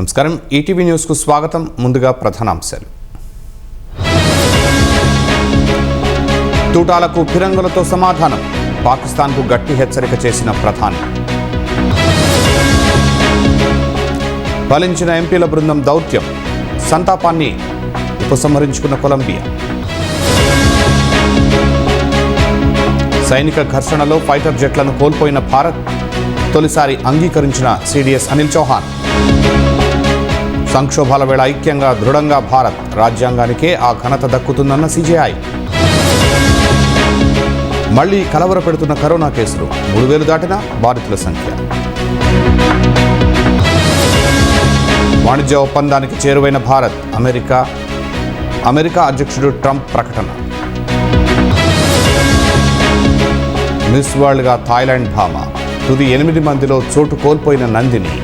నమస్కారం, ఈటీవీ న్యూస్కు స్వాగతం. ముందుగా ప్రధానాంశాలు. తూటాలకు ఫిరంగులతో సమాధానం. పాకిస్తాన్కు గట్టి హెచ్చరిక చేసిన ప్రధాని. ఫలించిన ఎంపీల బృందం దౌత్యం. సంతాపాన్ని ఉపసంహరించుకున్న కొలంబియా. సైనిక ఘర్షణలో ఫైటర్ జెట్లను కోల్పోయిన భారత్. తొలిసారి అంగీకరించిన సిడిఎస్ అనిల్ చౌహాన్. సంక్షోభాల వేళ ఐక్యంగా దృఢంగా భారత్. రాజ్యాంగానికే ఆ ఘనత దక్కుతుందన్న సిజేఐ. మళ్లీ కలవరపెడుతున్న కరోనా కేసులు. 3,000 దాటిన బాధితుల సంఖ్య. వాణిజ్య ఒప్పందానికి చేరువైన భారత్. అమెరికా అధ్యక్షుడు ట్రంప్ ప్రకటన. మిస్ వరల్డ్గా థాయిలాండ్ భామ. తుది 8 మందిలో చోటు కోల్పోయిన నందిని.